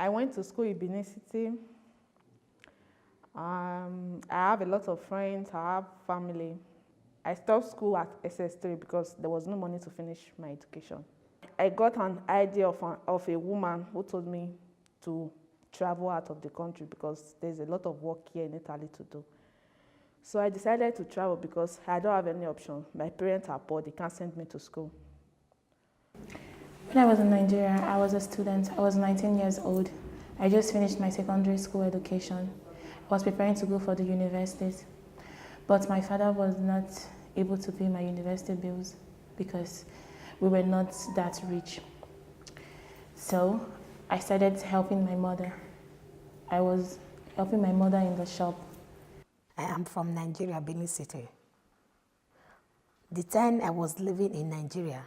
I went to school in Benin City. I have a lot of friends, I have family. I stopped school at SS3 because there was no money to finish my education. I got an idea of a woman who told me to travel out of the country because there's a lot of work here in Italy to do. So I decided to travel because I don't have any option. My parents are poor, they can't send me to school. When I was in Nigeria, I was a student. I was 19 years old. I just finished my secondary school education. I was preparing to go for the universities. But my father was not able to pay my university bills because we were not that rich. So I started helping my mother. I was helping my mother in the shop. I am from Nigeria, Benin City. The time I was living in Nigeria,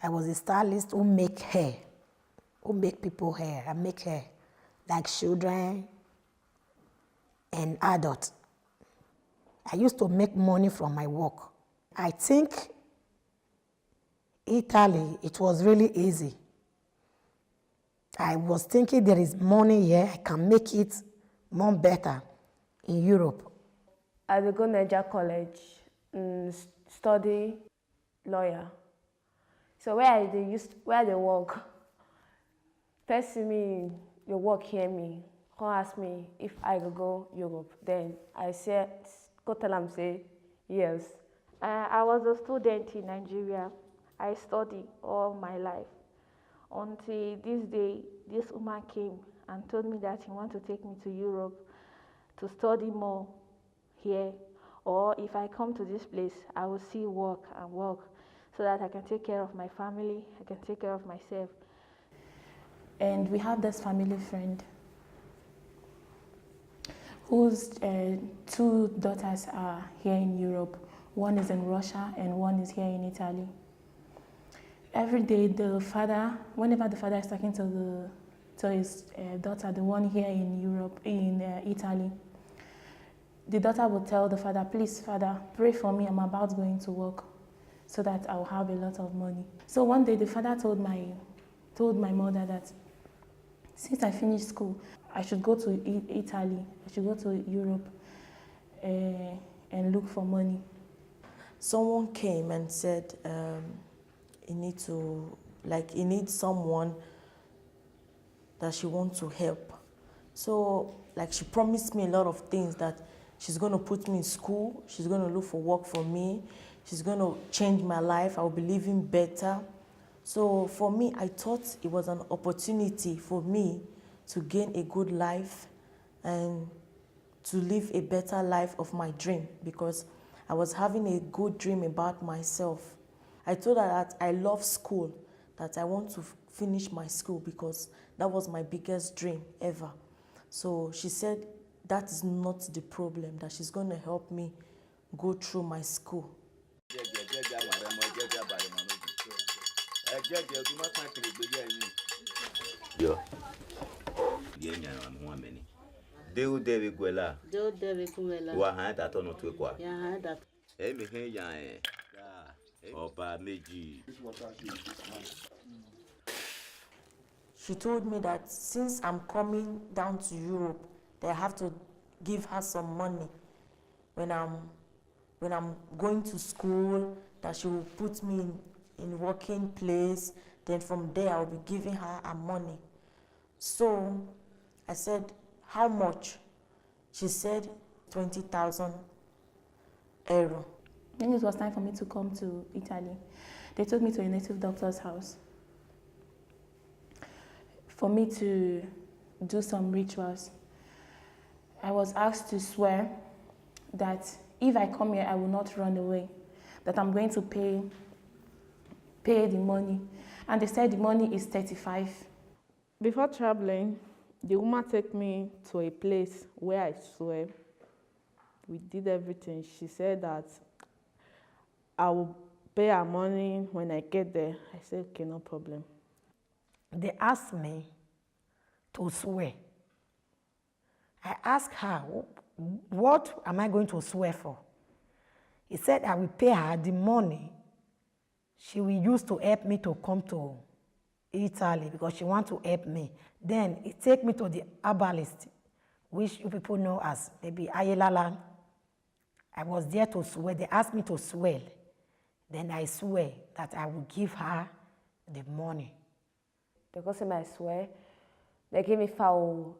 I was a stylist who make hair, who make people hair. I make hair like children and adults. I used to make money from my work. I think Italy, it was really easy. I was thinking there is money here, I can make it more better in Europe. I will go to jaką, study lawyer. So where they work, person me, you work here me, come ask me if I will go Europe. Then I said, go tell them say yes. I was a student in Nigeria. I studied all my life until this day. This woman came and told me that he wants to take me to Europe to study more here, or if I come to this place, I will see work and work so that I can take care of my family, I can take care of myself. And we have this family friend whose two daughters are here in Europe. One is in Russia and one is here in Italy. Every day, whenever the father is talking to his daughter, the one here in Europe, in Italy, the daughter will tell the father, please, father, pray for me, I'm about going to work so that I'll have a lot of money. So one day, the father told my mother that since I finished school, I should go to Italy, I should go to Europe and look for money. Someone came and said, he needs someone that she wants to help. So, she promised me a lot of things, that she's going to put me in school, she's going to look for work for me, she's going to change my life, I'll be living better. So for me, I thought it was an opportunity for me to gain a good life and to live a better life of my dream, because I was having a good dream about myself. I told her that I love school, that I want to finish my school because that was my biggest dream ever. So she said that is not the problem, that she's going to help me go through my school. Yo. Deu deve guela. Deu deve kuela. Wa han ta to no to kwa. Ya ha that. E mi hen yan e. Oba meji. She told me that since I'm coming down to Europe, that I have to give her some money when I'm going to school, that she will put me in working place, then from there I'll be giving her money. So I said, how much? She said 20,000 euro. When it was time for me to come to Italy, they took me to a native doctor's house for me to do some rituals. I was asked to swear that if I come here, I will not run away, that I'm going to pay the money. And they said the money is 35. Before traveling, the woman took me to a place where I swear. We did everything. She said that I will pay her money when I get there. I said, okay, no problem. They asked me to swear. I asked her, what am I going to swear for? He said I will pay her the money she will use to help me to come to Italy because she want to help me. Then he take me to the herbalist, which you people know as maybe Ayelala. I was there to swear. They asked me to swear. Then I swear that I will give her the money. Because I swear, they gave me fowl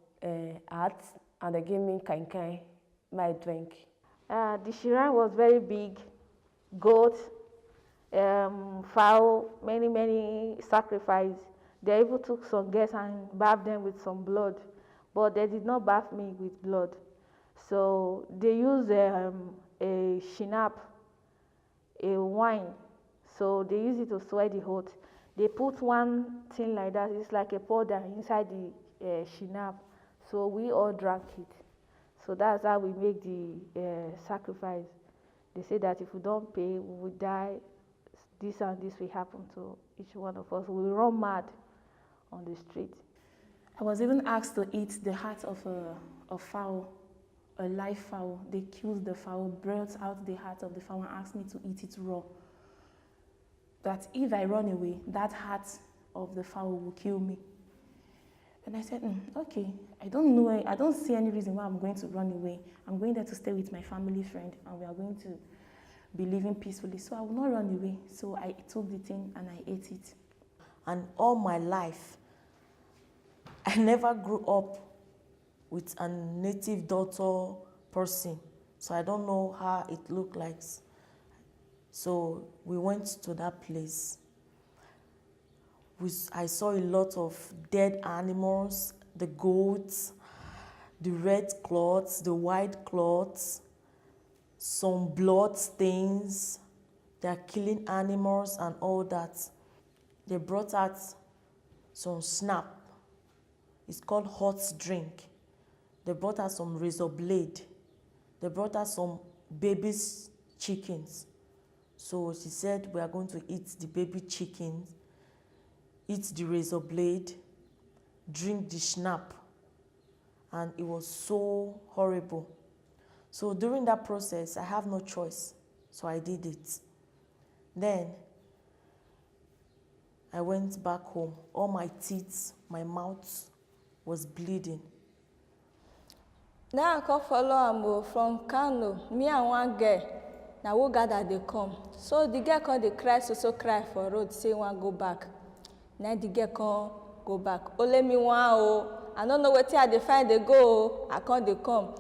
heart and they gave me kai my drink. The shrine was very big, goat, fowl, many sacrifices. They even took some guests and bathed them with some blood, but they did not bath me with blood. So they used a shinap, a wine. So they use it to sweat the oath. They put one thing like that, it's like a powder inside the shinap. So we all drank it. So that's how we make the sacrifice. They say that if we don't pay, we will die. This and this will happen to each one of us. We will run mad on the street. I was even asked to eat the heart of a fowl, a live fowl. They killed the fowl, brought out the heart of the fowl and asked me to eat it raw. That if I run away, that heart of the fowl will kill me. And I said, okay, I don't see any reason why I'm going to run away. I'm going there to stay with my family friend and we are going to be living peacefully. So I will not run away. So I took the thing and I ate it. And all my life, I never grew up with a native daughter person. So I don't know how it looked like. So we went to that place. I saw a lot of dead animals, the goats, the red cloths, the white cloths, some blood stains. They are killing animals and all that. They brought out some snap. It's called hot drink. They brought out some razor blade. They brought out some baby's chickens. So she said, we are going to eat the baby chickens, eat the razor blade, drink the schnapp. And it was so horrible. So during that process, I have no choice. So I did it. Then I went back home. All my teeth, my mouth was bleeding. Now I come follow am from Kano. Me and one girl. Now we gather they come. So the girl come dey cry, so cry for road, say want go back. Now the girl come go back. Only me one oh. I don't know what I dey find they go. I can't they come.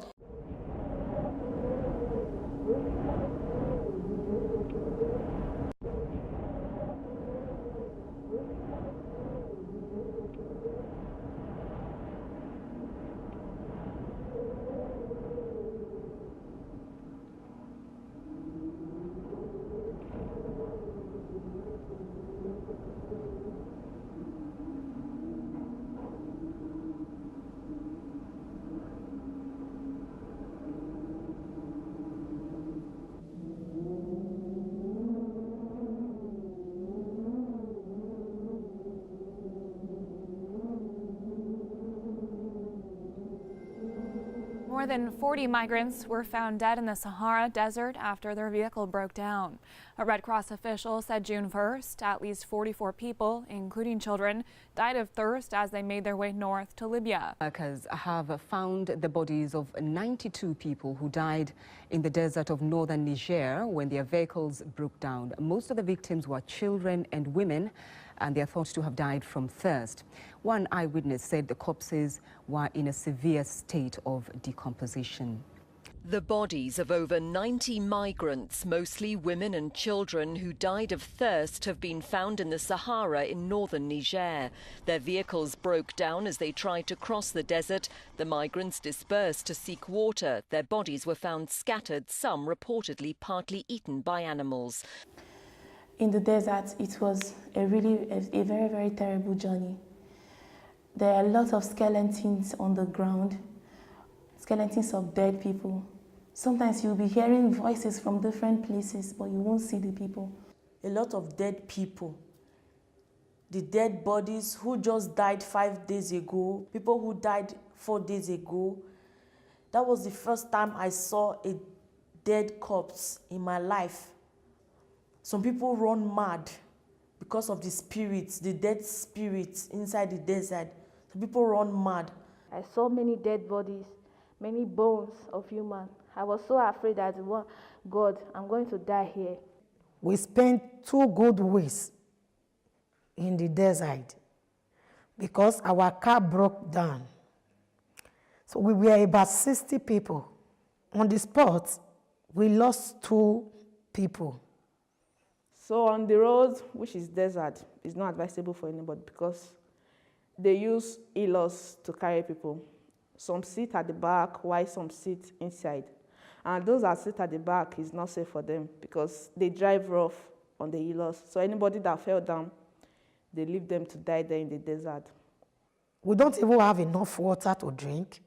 More than 40 migrants were found dead in the Sahara Desert after their vehicle broke down. A Red Cross official said June 1st, at least 44 people, including children, died of thirst as they made their way north to Libya. Workers have found the bodies of 92 people who died in the desert of northern Niger when their vehicles broke down. Most of the victims were children and women, and they are thought to have died from thirst. One eyewitness said the corpses were in a severe state of decomposition. The bodies of over 90 migrants, mostly women and children who died of thirst, have been found in the Sahara in northern Niger. Their vehicles broke down as they tried to cross the desert. The migrants dispersed to seek water. Their bodies were found scattered, some reportedly partly eaten by animals. In the desert, it was a very, very terrible journey. There are a lot of skeletons on the ground, skeletons of dead people. Sometimes you'll be hearing voices from different places, but you won't see the people. A lot of dead people. The dead bodies who just died 5 days ago, people who died 4 days ago. That was the first time I saw a dead corpse in my life. Some people run mad because of the spirits, the dead spirits inside the desert. So people run mad. I saw many dead bodies, many bones of humans. I was so afraid that, God, I'm going to die here. We spent 2 good weeks in the desert because our car broke down. So we were about 60 people. On the spot, we lost 2 people. So on the road, which is desert, it's not advisable for anybody because they use e-loss to carry people. Some sit at the back while some sit inside. And those that sit at the back is not safe for them because they drive rough on the e-loss. So anybody that fell down, they leave them to die there in the desert. We don't even have enough water to drink.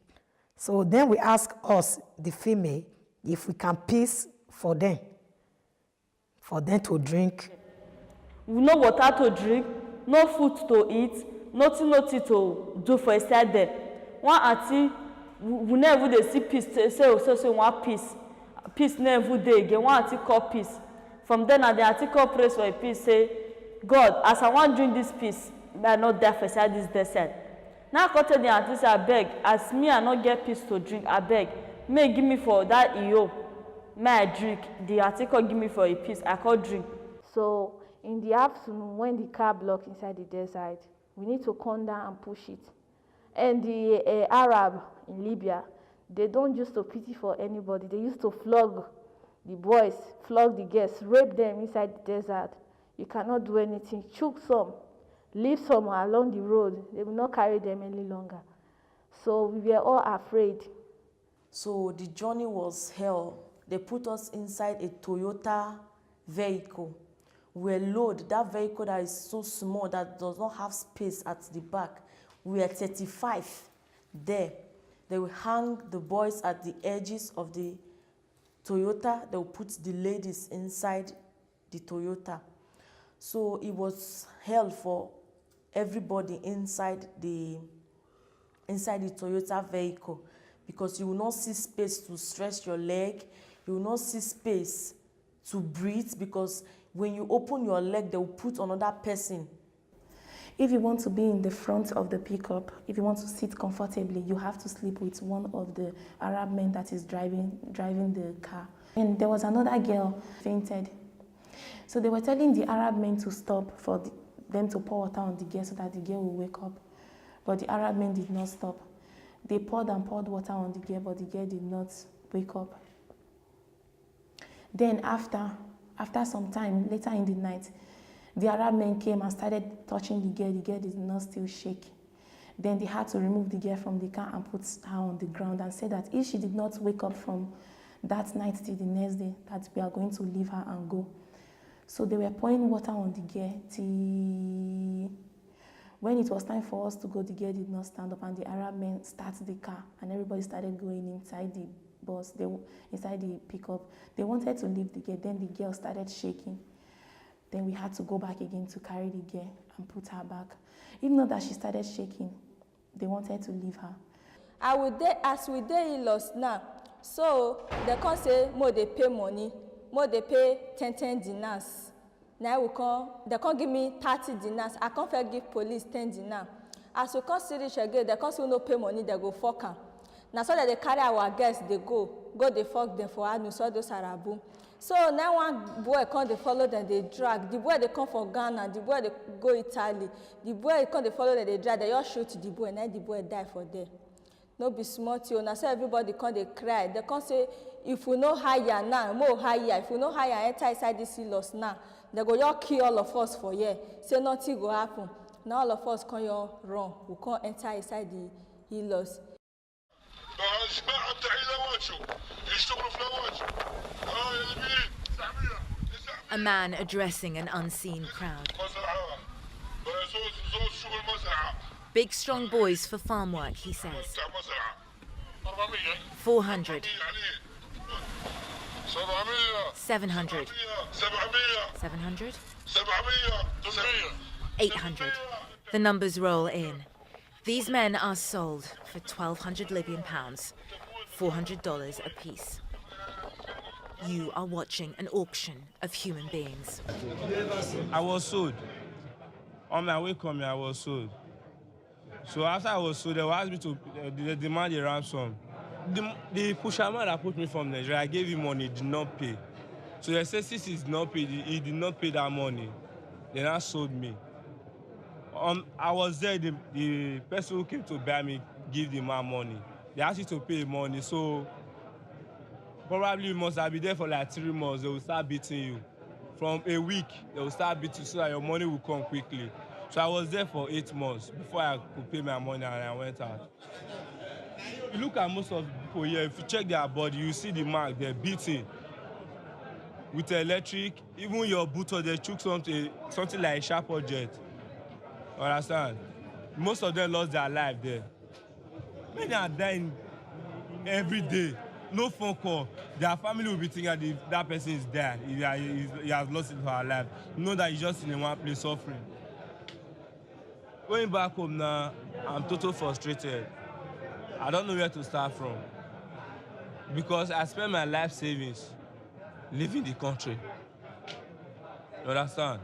So then we ask us, the female, if we can piss for them to drink. No water to drink, no food to eat, nothing to do for inside there. One auntie, we never dey see peace, say one peace never dey again. One auntie call peace. From then on, the auntie call praise for a peace, say, God, as I want drink this peace, may I not die for inside this desert. Now I tell the auntie, say, I beg, as me I not get peace to drink, I beg, may give me for that EO, may I drink. The auntie call give me for a peace, I call drink. So in the afternoon, when the car blocked inside the desert, we need to come down and push it. And the Arab in Libya, they don't used to pity for anybody. They used to flog the boys, flog the girls, rape them inside the desert. You cannot do anything. Choke some, leave some along the road. They will not carry them any longer. So we were all afraid. So the journey was hell. They put us inside a Toyota vehicle. We were loaded. That vehicle that is so small that does not have space at the back. We were 35 there. They will hang the boys at the edges of the Toyota. They will put the ladies inside the Toyota. So it was hell for everybody inside the Toyota vehicle because you will not see space to stretch your leg. You will not see space to breathe because when you open your leg, they will put another person. If you want to be in the front of the pickup, if you want to sit comfortably, you have to sleep with one of the Arab men that is driving the car. And there was another girl fainted. So they were telling the Arab men to stop for them to pour water on the girl so that the girl will wake up. But the Arab men did not stop. They poured and poured water on the girl, but the girl did not wake up. Then after some time, later in the night, the Arab men came and started touching the girl. The girl did not still shake. Then they had to remove the girl from the car and put her on the ground and said that if she did not wake up from that night till the next day, that we are going to leave her and go. So they were pouring water on the girl till when it was time for us to go, the girl did not stand up and the Arab men started the car and everybody started going inside the bus, inside the pickup. They wanted to leave the girl, then the girl started shaking. Then we had to go back again to carry the girl and put her back. Even though that she started shaking, they wanted to leave her. As we dey lost now, so they come say, more they pay money, more they pay 10 dinars. Now they can't give me 30 dinars. I can't fair give police 10 dinars. As we come see rich again, they can't say no pay money, they go fuck them. Now so that they carry our guests, they go they fuck them for Anu, so those Arabu. So now one boy come, they follow them, they drag. The boy they come for Ghana, the boy they go Italy. The boy come, they follow them, they drag. They all shoot the boy, and then the boy die for there. No be smart, you. Now so everybody come, they cry. They come say, if we no hire now, more hire. If we no hire, enter inside this loss now. They go, y'all kill all of us for here. Say nothing go happen. Now all of us come, y'all run. We can't enter inside the loss. A man addressing an unseen crowd. Big strong boys for farm work, he says. 400. 700. 700. 800. The numbers roll in. These men are sold for 1,200 Libyan pounds, $400 apiece. You are watching an auction of human beings. I was sold On my way coming, I was sold. So after I was sold, they asked me to demand a ransom. The pusherman that put me from Nigeria, I gave him money, he did not pay. So they said since he did not pay, he did not pay that money. They now sold me. I was there, the person who came to buy me give the man money. They asked you to pay money, so probably you must have been there for like 3 months. They will start beating you. From a week, they will start beating you so that your money will come quickly. So I was there for 8 months before I could pay my money and I went out. You look at most of the people here, if you check their body, you see the mark, they're beating. With electric, even your boot, they took something like a sharp object. Understand? Most of them lost their life there. Many are dying every day. No phone call. Their family will be thinking that person is dead. He has lost his life. You know that he's just in one place suffering. Going back home now, I'm totally frustrated. I don't know where to start from. Because I spent my life savings leaving the country. You understand?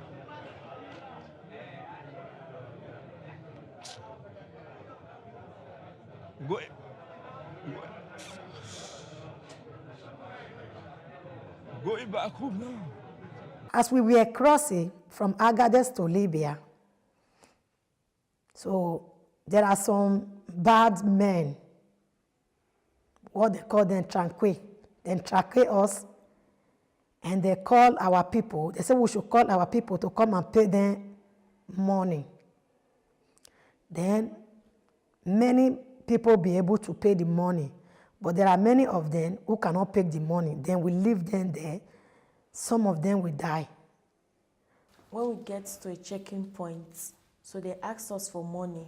Going back home now. As we were crossing from Agadez to Libya, so there are some bad men, what they call them tranquil. They tranquil us, and they call our people. They say we should call our people to come and pay them money. Then many people be able to pay the money, but there are many of them who cannot pay the money. Then we leave them there. Some of them will die. When we get to a checking point, so they ask us for money.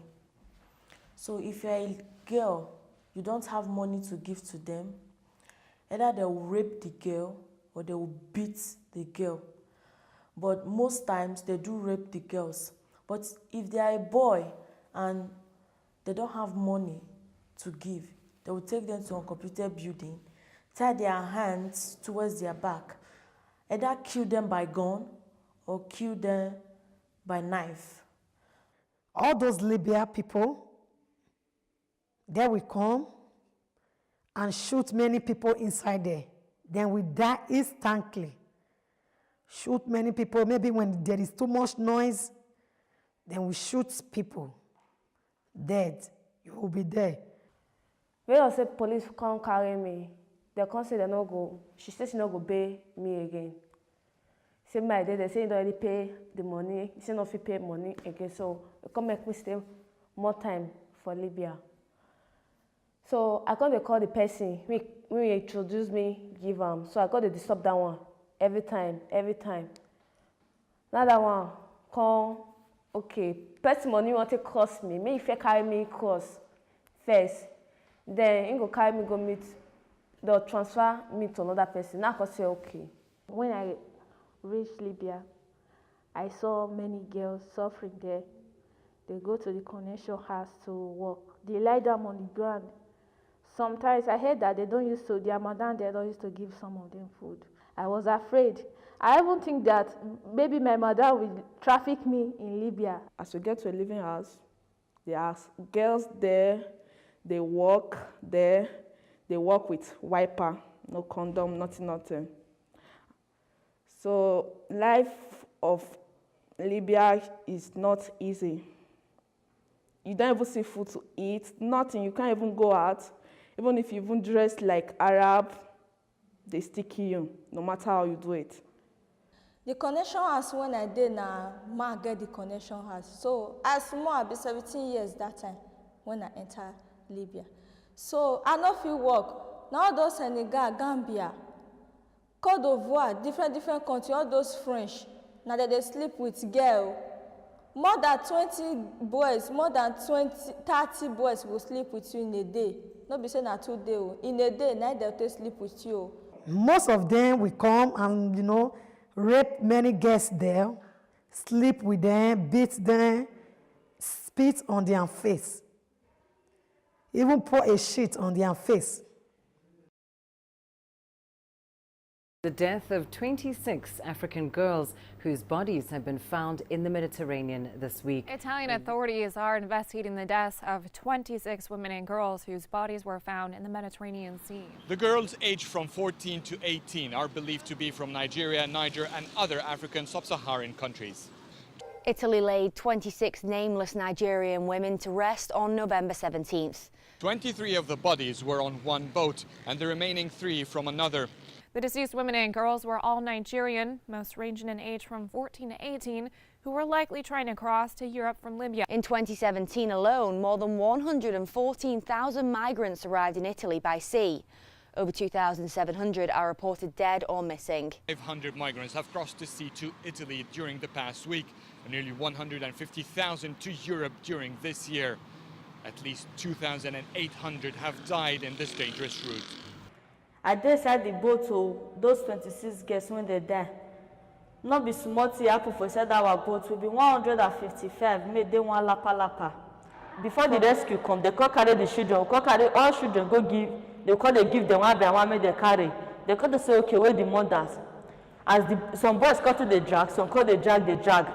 So if you're a girl, you don't have money to give to them, either they will rape the girl or they will beat the girl. But most times they do rape the girls. But if they are a boy and they don't have money to give, they will take them to a completed building, tie their hands towards their back, either kill them by gun or kill them by knife. All those Libya people, they will come and shoot many people inside there. Then we die instantly. Shoot many people. Maybe when there is too much noise, then we shoot people. Dead. You will be there. When I say police come carry me, they come say they no go. She says she no go pay me again. Say my day, they say you don't already pay the money. You say no fit pay money again. So it come make me stay more time for Libya. So I got to call the person. We introduce me, give them. So I got to disturb that one every time. Now that one come, okay, person money want to cost me. Me if you carry me cost first, then you go carry me go meet. They'll transfer me to another person. Now I can say okay. When I reached Libya, I saw many girls suffering there. They go to the connection house to work. They lie down on the ground. Sometimes I heard that their madam, they don't used to give some of them food. I was afraid. I even think that maybe my mother will traffic me in Libya. As we get to a living house, there are girls there, they walk there, they walk with wiper, no condom, nothing. So life of Libya is not easy. You don't even see food to eat, nothing, you can't even go out. Even if you even dress like Arab, they still kill you, no matter how you do it. The connection house when I did now, ma get the connection house. So as small, I be 17 years that time when I enter Libya. So I no fit work. Now those Senegal, Gambia, Côte d'Ivoire, different countries, all those French. Now they sleep with girl. More than 20 boys, more than 30 boys will sleep with you in a day. Not be saying na 2 days. In a day, night they'll sleep with you. Most of them will come and, rape many guests there, sleep with them, beat them, spit on their face, even pour a shit on their face. The death of 26 African girls whose bodies have been found in the Mediterranean this week. Italian authorities are investigating the deaths of 26 women and girls whose bodies were found in the Mediterranean Sea. The girls aged from 14 to 18 are believed to be from Nigeria, Niger and other African sub-Saharan countries. Italy laid 26 nameless Nigerian women to rest on November 17th. 23 of the bodies were on one boat and the remaining 3 from another. The deceased women and girls were all Nigerian, most ranging in age from 14 to 18, who were likely trying to cross to Europe from Libya. In 2017 alone, more than 114,000 migrants arrived in Italy by sea. Over 2,700 are reported dead or missing. 500 migrants have crossed the sea to Italy during the past week, and nearly 150,000 to Europe during this year. At least 2,800 have died in this dangerous route. I dey inside the boat to those 26 girls when they die. Not be small thing happen for inside our boat. We be 155 made they one lapa. Before the rescue come, they call carry the children. Call carry all children go give. They call they give them one by one make they carry. They call to say okay where the mothers. As some boys call to the drag, some call the drag.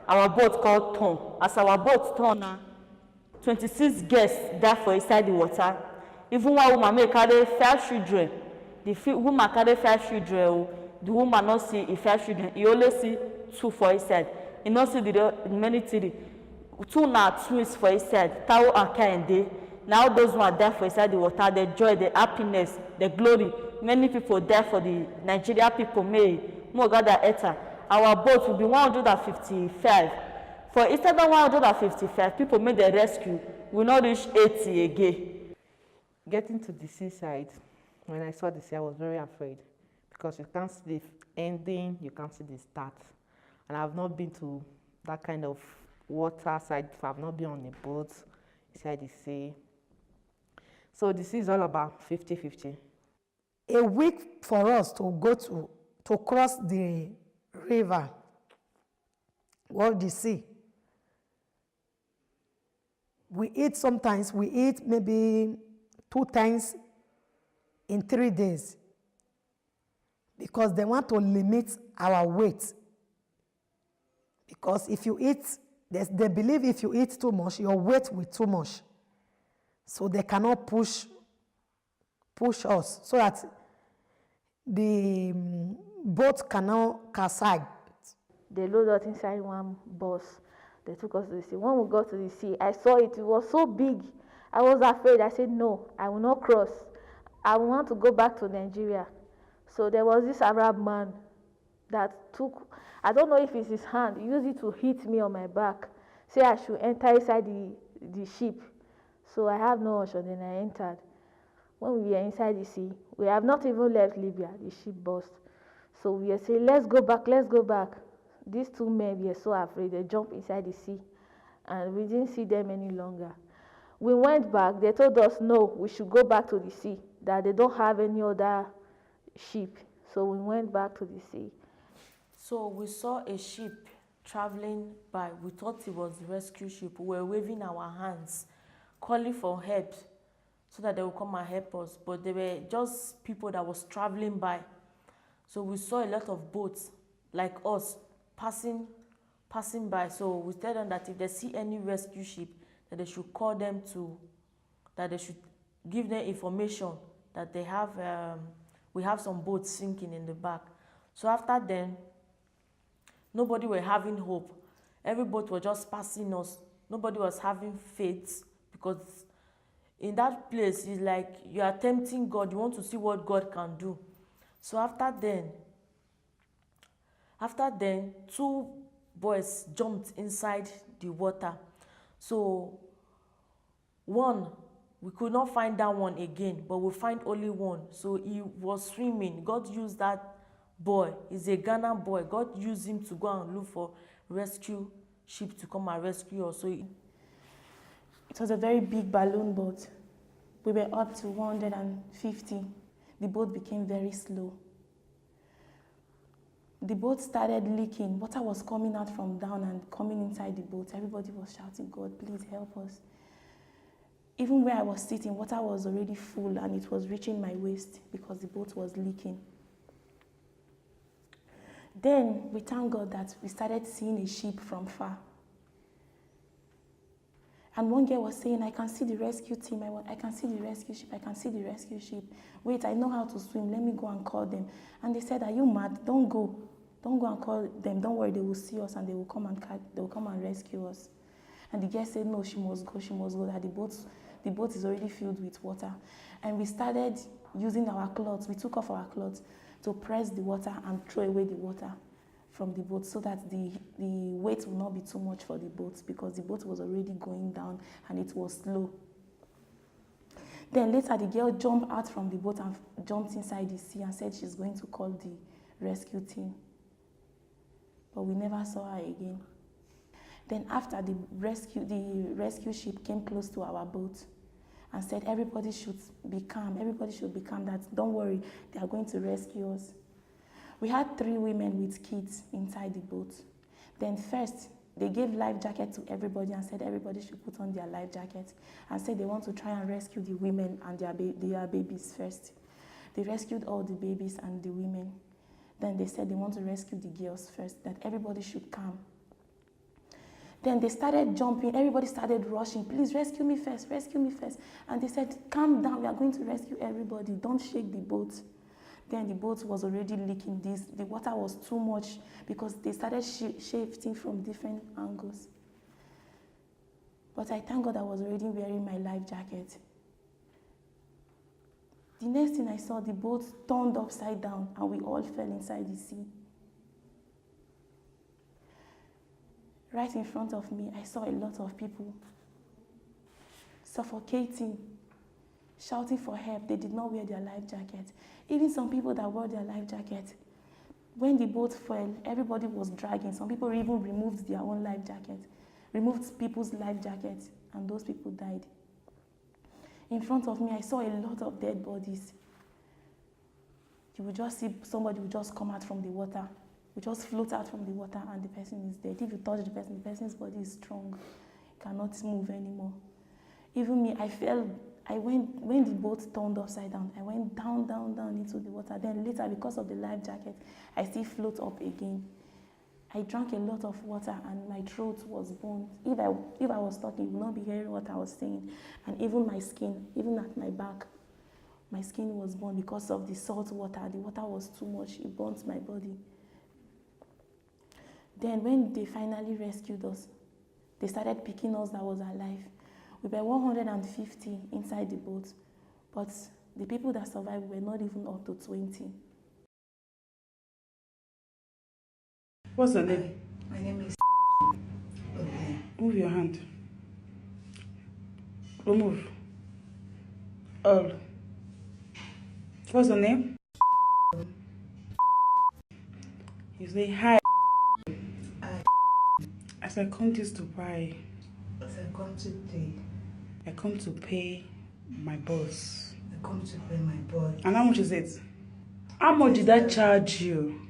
Our boat called turn. As our boat turn now, 26 girls die for inside the water. Even one woman may carry 5 children. The woman carry 5 children. The woman not see 5 children. He only see 2 for his side. He not see the many 3. 2 now twins for his side. Tao and Kende. Now those one die for inside the water. The joy, the happiness, the glory. Many people die for the Nigeria people. May more gather enter. Our boat will be 155. For instead of 155, people made the rescue. We not reach 80 again. Getting to the seaside, when I saw the sea, I was very afraid because you can't see the ending, you can't see the start. And I've not been to that kind of water side before. I've not been on a boat beside the sea. So the sea is all about 50-50. A week for us to go to cross the river or the sea. We eat sometimes, we eat maybe 2 times in 3 days because they want to limit our weight. Because if you eat, they believe if you eat too much, your weight will too much. So they cannot push us so that the boat cannot capsize. They loaded us inside one bus. They took us to the sea. When we got to the sea, I saw it. It was so big. I was afraid. I said, no, I will not cross. I want to go back to Nigeria. So there was this Arab man that took, I don't know if it's his hand, he used it to hit me on my back. Say I should enter inside the ship. So I have no option, then I entered. When we were inside the sea, we have not even left Libya, the ship burst. So we were saying, let's go back, let's go back. These 2 men were so afraid, they jumped inside the sea. And we didn't see them any longer. We went back, they told us, no, we should go back to the sea, that they don't have any other ship. So we went back to the sea. So we saw a ship traveling by. We thought it was the rescue ship. We were waving our hands, calling for help so that they would come and help us. But they were just people that was traveling by. So we saw a lot of boats like us passing by. So we tell them that if they see any rescue ship, that they should call them that they should give them information that they have, we have some boats sinking in the back. So after then, nobody were having hope. Every boat was just passing us. Nobody was having faith because in that place, it's like you are tempting God. You want to see what God can do. So after then, 2 boys jumped inside the water. So one, we could not find that one again, but we find only one. So he was swimming. God used that boy. He's a Ghana boy. God used him to go and look for rescue ship to come and rescue us. So it was a very big balloon boat. We were up to 150. The boat became very slow. The boat started leaking. Water was coming out from down and coming inside the boat. Everybody was shouting, God, please help us. Even where I was sitting, water was already full and it was reaching my waist because the boat was leaking. Then we thank God that we started seeing a ship from far. And one girl was saying, I can see the rescue team, I can see the rescue ship, I can see the rescue ship. Wait, I know how to swim, let me go and call them. And they said, are you mad? Don't go. Don't go and call them, don't worry, they will see us and they will come and rescue us. And the girl said, no, she must go, that the boat is already filled with water. And we started using our clothes, we took off our clothes to press the water and throw away the water from the boat so that the weight will not be too much for the boat, because the boat was already going down and it was slow. Then later the girl jumped out from the boat and jumped inside the sea and said she's going to call the rescue team. But we never saw her again. Then after the rescue ship came close to our boat and said everybody should be calm, that don't worry, they are going to rescue us. We had 3 women with kids inside the boat. Then first, they gave life jacket to everybody and said everybody should put on their life jacket and said they want to try and rescue the women and their babies first. They rescued all the babies and the women. Then they said they want to rescue the girls first, that everybody should calm. Then they started jumping, everybody started rushing, please rescue me first. And they said, calm down, we are going to rescue everybody, don't shake the boat. Then the boat was already leaking. The water was too much because they started shifting from different angles. But I thank God I was already wearing my life jacket. The next thing I saw, the boat turned upside down and we all fell inside the sea. Right in front of me, I saw a lot of people suffocating, shouting for help. They did not wear their life jacket. Even some people that wore their life jacket, when the boat fell, everybody was dragging. Some people even removed their own life jacket, removed people's life jackets, and those people died. In front of me, I saw a lot of dead bodies. You would just see somebody would just come out from the water, would just float out from the water, and the person is dead. If you touch the person's body is strong, cannot move anymore. Even me, when the boat turned upside down, I went down into the water. Then later, because of the life jacket, I still float up again. I drank a lot of water and my throat was burned. If I was talking, you would not be hearing what I was saying. And even my skin, even at my back, my skin was burned because of the salt water. The water was too much, it burnt my body. Then when they finally rescued us, they started picking us that was alive. We were 150 inside the boat, but the people that survived were not even up to 20. What's your name? My name is Move your hand. Remove. All. What's your name? You say hi. I said, come this to buy. I said, come to pay. I come to pay my boss. I come to pay my boss. And how much is it? How much did I charge you?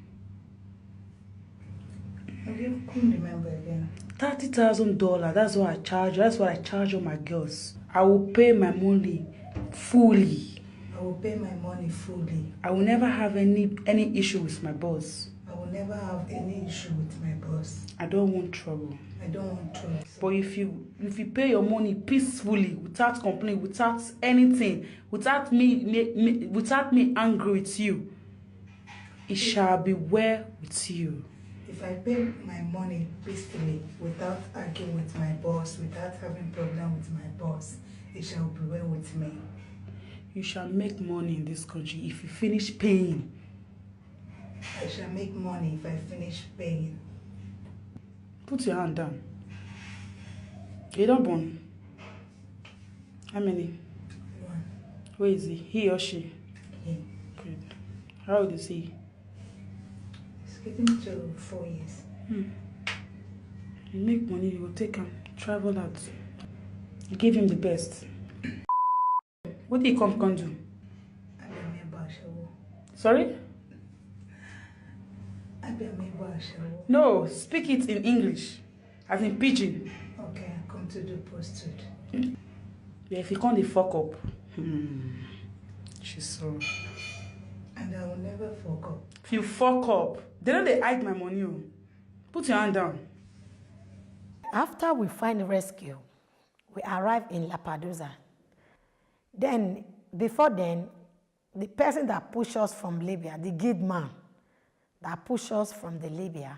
I couldn't remember again. $30,000. That's what I charge. That's what I charge all my girls. I will pay my money fully. I will pay my money fully. I will never have any issue with my boss. I will never have any issue with my boss. I don't want trouble. I don't want trouble. But if you pay your money peacefully, without complaining, without anything, without me angry with you, it shall be well with you. If I pay my money peacefully, without arguing with my boss, without having problem with my boss, it shall be well with me. You shall make money in this country if you finish paying. I shall make money if I finish paying. Put your hand down. You don't born. How many? One. Where is he? He or she? He. Good. How old is he? He's getting to 4 years. You make money, you will take him, travel out. You give him the best. What do you come do? Sorry? No, speak it in English. As in pidgin. Okay, I come to do posted. Yeah, if you can't fuck up. She's so. And I will never fuck up. If you fuck up, They know they hide my money. Oh. Put your hand down. After we find rescue, we arrive in Lampedusa. Then, before then, the person that pushed us from Libya, the guide man that pushed us from the Libya,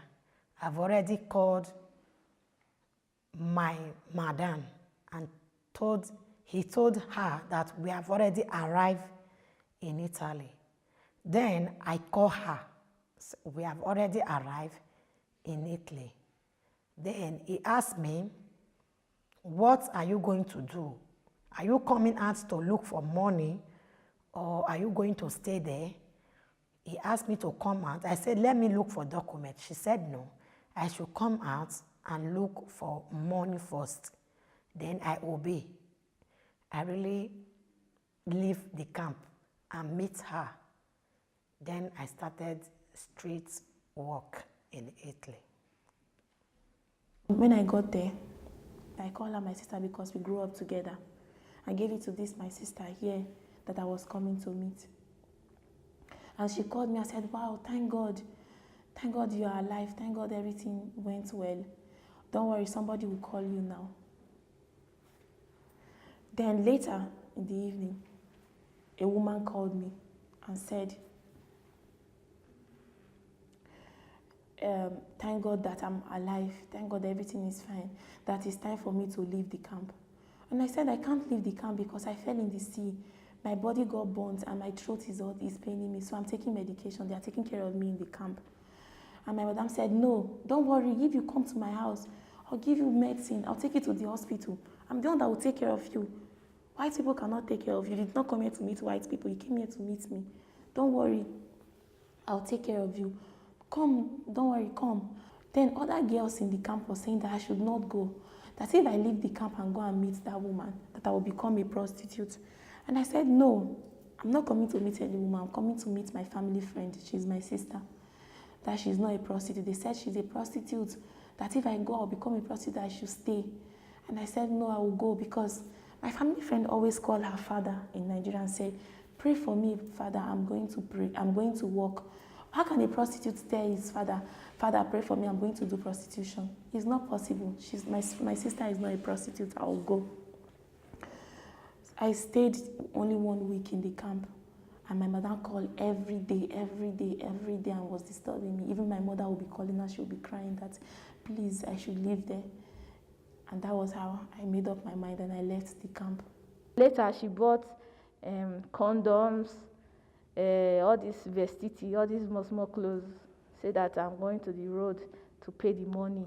I've already called my madam and he told her that we have already arrived in Italy. Then I call her, we have already arrived in Italy. Then he asked me, what are you going to do? Are you coming out to look for money or are you going to stay there? He asked me to come out. I said, let me look for documents. She said, no, I should come out and look for money first. Then I obey. I really leave the camp and meet her. Then I started street work in Italy. When I got there, I called her my sister because we grew up together. I gave it to my sister here that I was coming to meet. And she called me and said, wow, thank God you are alive. Thank God everything went well. Don't worry, somebody will call you now. Then later in the evening, a woman called me and said, thank God that I'm alive. Thank God everything is fine. That it's time for me to leave the camp. And I said, I can't leave the camp because I fell in the sea. My body got burnt and my throat is paining me. So I'm taking medication. They are taking care of me in the camp. And my madam said, no, don't worry. If you come to my house, I'll give you medicine. I'll take you to the hospital. I'm the one that will take care of you. White people cannot take care of you. You did not come here to meet white people. You came here to meet me. Don't worry. I'll take care of you. Come, don't worry, come. Then other girls in the camp were saying that I should not go. That if I leave the camp and go and meet that woman, that I will become a prostitute. And I said, no, I'm not coming to meet any woman. I'm coming to meet my family friend. She's my sister. That she's not a prostitute. They said she's a prostitute. That if I go, I'll become a prostitute. I should stay. And I said, no, I will go because my family friend always called her father in Nigeria and said, pray for me, father. I'm going to pray. I'm going to work. How can a prostitute tell his father, Father, pray for me, I'm going to do prostitution? It's not possible. My sister is not a prostitute. I'll go. I stayed only 1 week in the camp, and my mother called every day, and was disturbing me. Even my mother would be calling her. She would be crying that, please, I should leave there. And that was how I made up my mind, and I left the camp. Later, she bought condoms, all this vestiti, all these small clothes, say that I'm going to the road to pay the money.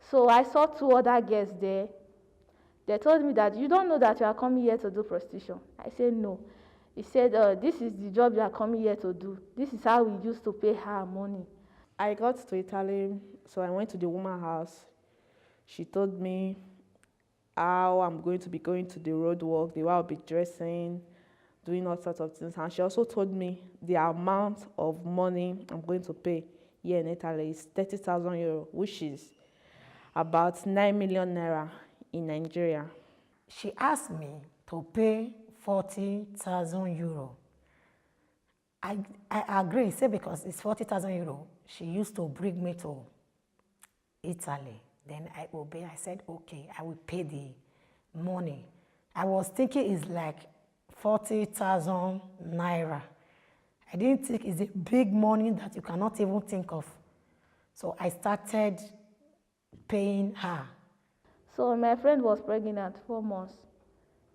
So I saw 2 other girls there. They told me that you don't know that you are coming here to do prostitution. I said no. He said, this is the job you are coming here to do. This is how we used to pay her money. I got to Italy, so I went to the woman's house. She told me how I'm going to be going to the road work, the way I'll be dressing, doing all sorts of things. And she also told me the amount of money I'm going to pay here in Italy is 30,000 euro, which is about 9 million naira in Nigeria. She asked me to pay 40,000 euro. I agree, say because it's 40,000 euro, she used to bring me to Italy. Then I obeyed. I said, okay, I will pay the money. I was thinking it's like 40,000 naira. I didn't think it's a big money that you cannot even think of. So I started paying her. So my friend was pregnant at 4 months.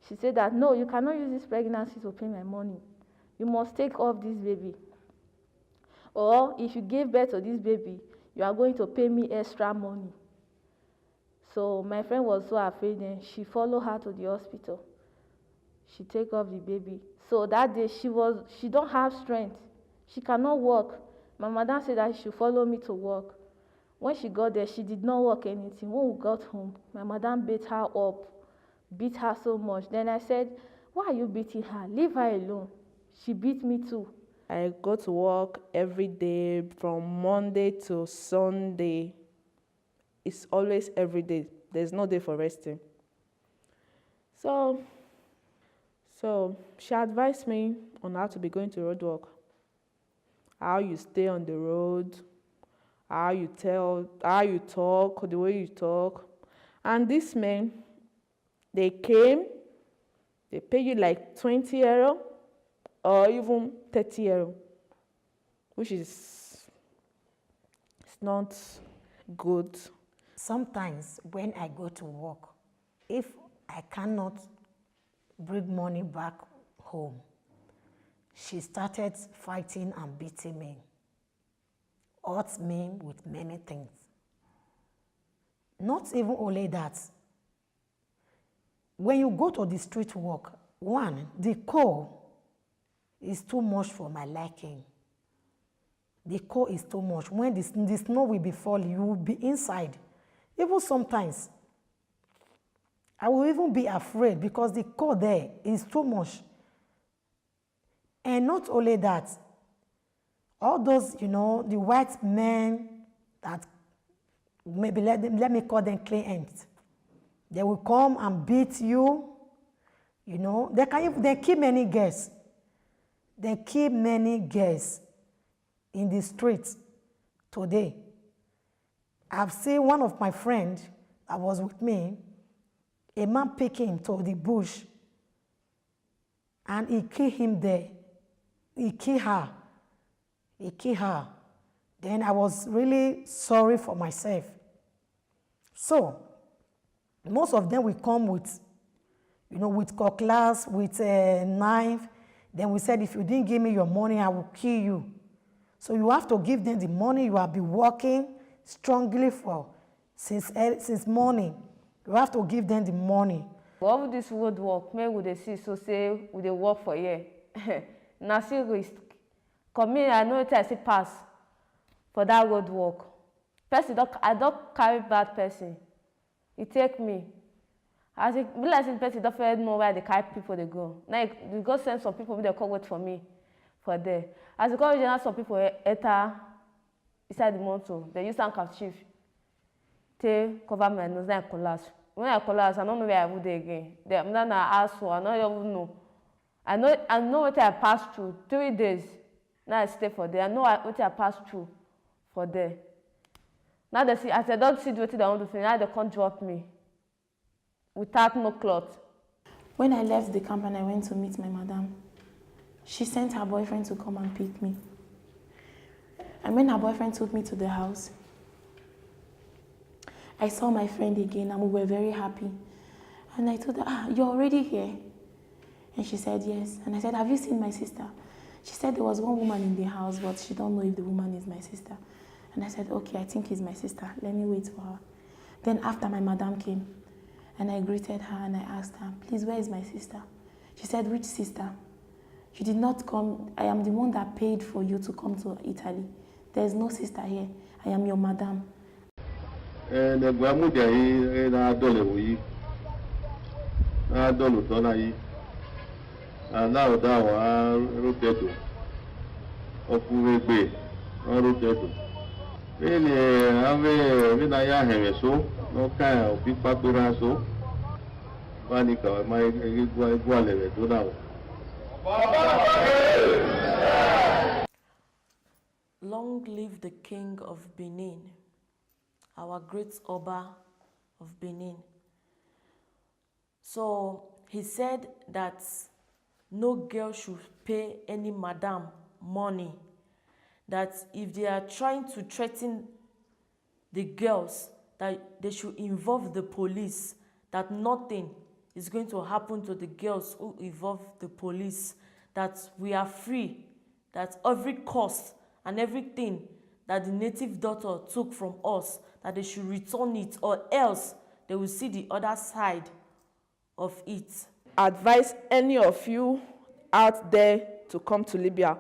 She said that, no, you cannot use this pregnancy to pay my money. You must take off this baby. Or if you give birth to this baby, you are going to pay me extra money. So my friend was so afraid, and she followed her to the hospital. She take off the baby. So that day she don't have strength. She cannot walk. My mother said that she should follow me to work. When she got there, she did not walk anything. When we got home, my mother beat her up, beat her so much. Then I said, why are you beating her? Leave her alone. She beat me too. I go to work every day from Monday to Sunday. It's always every day. There's no day for resting. So she advised me on how to be going to road work. how you stay on the road, how you talk, the way you talk. And these men, they came, they pay you like 20 euro or even 30 euro, which is it's not good. Sometimes when I go to work, if I cannot bring money back home, she started fighting and beating me, hurt me with many things. Not even only that. When you go to the street work, one, the cold is too much for my liking. The cold is too much. When the snow will be falling, you will be inside. Even sometimes, I will even be afraid because the cold there is too much. And not only that, all those, the white men that maybe let me call them clients, they will come and beat you. They keep many girls. They keep many girls in the streets today. I've seen one of my friends that was with me, a man pick him to the bush and he killed him there. He killed her. He killed her. Then I was really sorry for myself. So, most of them will come with cutlass, with a knife. Then we said, if you didn't give me your money, I will kill you. So you have to give them the money. You have been working strongly for since morning. You have to give them the money. All of this road work, me would see so say we dey work for here. Na still risk. Come me, I know it I see pass for that road work. I don't carry bad person. It take me. As it be like this person don't know where they carry people they go. Now you go send some people they come wait for me for there. As you come general some people enter inside the motor, they use handkerchief to cover my nose. Then I collapse. When I collapse, I don't know where I would again. Then I ask for, I don't even know. I know what I passed through 3 days. Now I stay for there. I know what I passed through for there. Now they see, as I don't see what they want to finish, now they can't drop me without no cloth. When I left the camp and I went to meet my madam, she sent her boyfriend to come and pick me. And when her boyfriend took me to the house, I saw my friend again and we were very happy. And I told her, you're already here? And she said, yes. And I said, have you seen my sister? She said there was one woman in the house, but she don't know if the woman is my sister. And I said, okay, I think it's my sister. Let me wait for her. Then after my madam came, and I greeted her and I asked her, please, where is my sister? She said, which sister? You did not come. I am the one that paid for you to come to Italy. There is no sister here. I am your madam. Long live the King of Benin, our great Oba of Benin. So he said that no girl should pay any madam money, that if they are trying to threaten the girls, that they should involve the police, that nothing is going to happen to the girls who involve the police, that we are free, that every cost and everything that the native daughter took from us, that they should return it, or else they will see the other side of it. Advise any of you out there to come to Libya,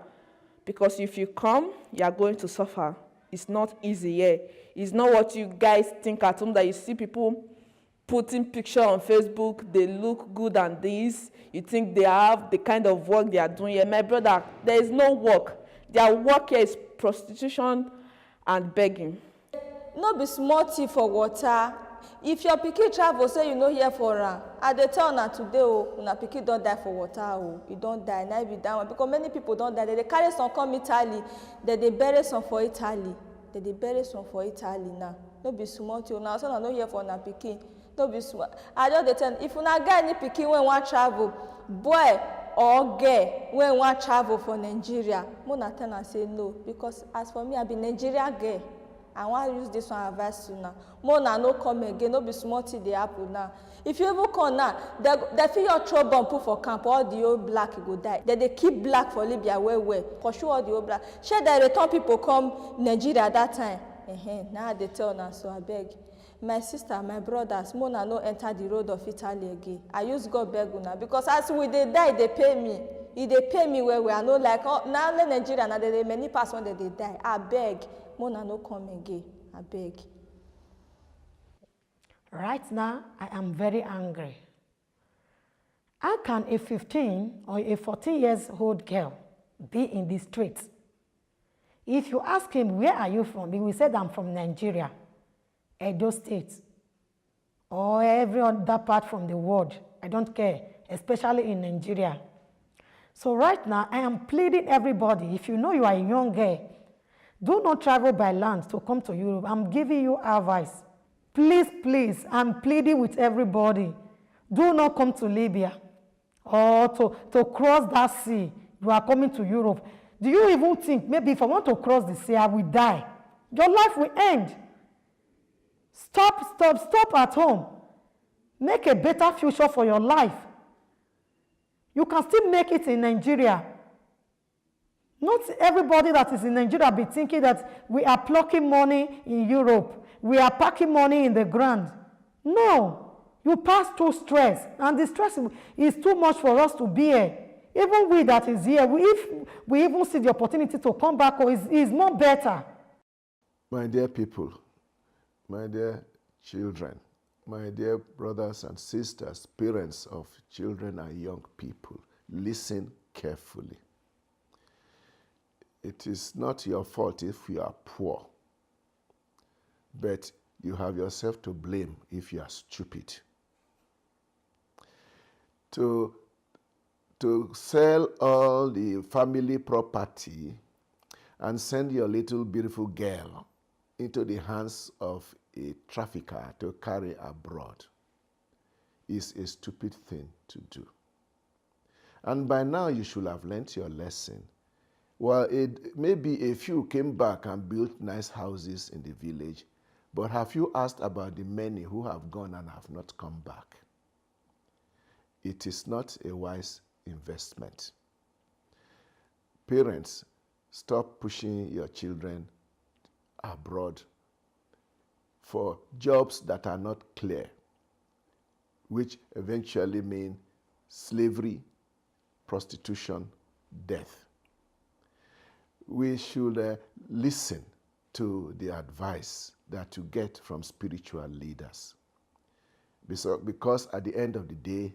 because if you come, you are going to suffer. It's not easy here. It's not what you guys think at home, that you see people putting picture on Facebook, they look good and this, you think they have the kind of work they are doing here. My brother, there is no work. Their work here is prostitution and begging. No be small tea for water. if your pikin travel say you no hear for am, I dey tell una today o, una pikin don die for water o, e don die, na be that one, because many people don die. Dem dey carry some come Italy, dem dey bury some for Italy, dem dey bury some for Italy now. No be small thing, una so una no hear for una pikin, no be small. I just dey tell you, if una get any pikin wey wan travel, boy or girl wey wan travel for Nigeria, make una tell am say no, because as for me, I be Nigeria girl. I wan use this one advice una. Make una no come again, no be small thing dey happen now. If you even come now, they fit your throw bomb put for camp, all the old black go die. Dem dey keep black for Libya well, pursue all the old black. Shey dem return people come Nigeria that time. Now I dey tell una, so abeg. My sister, my brothers, make una no enter the road of Italy again. I use God beg una, because as we dey die, dey pay me. E dey pay me well. I no like, na only Nigeria, na there dey many pass when they dey die. Abeg, make una no come again. Abeg. Right now, I am very angry. How can a 15 or a 14 years old girl be in the streets? If you ask him, where are you from? He will say, I'm from Nigeria, Edo State, or every other part from the world. I don't care, especially in Nigeria. So right now, I am pleading everybody, if you know you are a young girl, do not travel by land to come to Europe. I'm giving you advice. Please, please, I'm pleading with everybody. Do not come to Libya or to cross that sea. You are coming to Europe. Do you even think, maybe if I want to cross the sea, I will die? Your life will end. Stop at home. Make a better future for your life. You can still make it in Nigeria. Not everybody that is in Nigeria be thinking that we are plucking money in Europe. We are packing money in the ground. No. You pass through stress, and the stress is too much for us to bear. Even we that is here, if we even see the opportunity to come back, is more better. My dear people, my dear children, my dear brothers and sisters, parents of children and young people, listen carefully. It is not your fault if you are poor, but you have yourself to blame if you are stupid. To sell all the family property and send your little beautiful girl into the hands of a trafficker to carry abroad is a stupid thing to do. And by now you should have learnt your lesson. Well, maybe a few came back and built nice houses in the village, but have you asked about the many who have gone and have not come back? It is not a wise investment. Parents, stop pushing your children abroad for jobs that are not clear, which eventually mean slavery, prostitution, death. We should listen to the advice that you get from spiritual leaders, because at the end of the day,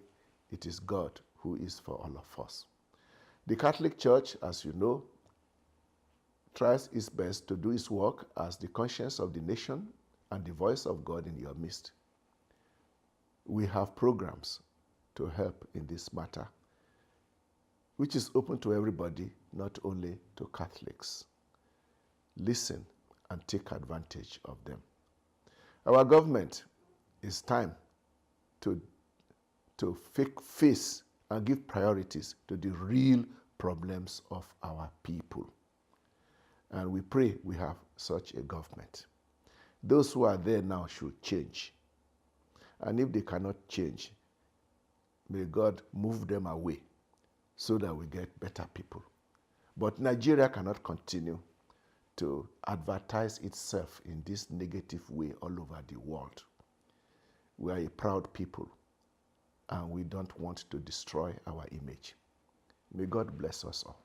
it is God who is for all of us. The Catholic Church, as you know, tries its best to do its work as the conscience of the nation and the voice of God in your midst. We have programs to help in this matter, which is open to everybody, not only to Catholics. Listen and take advantage of them. Our government, it's time to face and give priorities to the real problems of our people. And we pray we have such a government. Those who are there now should change. And if they cannot change, may God move them away so that we get better people. But Nigeria cannot continue to advertise itself in this negative way all over the world. We are a proud people, and we don't want to destroy our image. May God bless us all.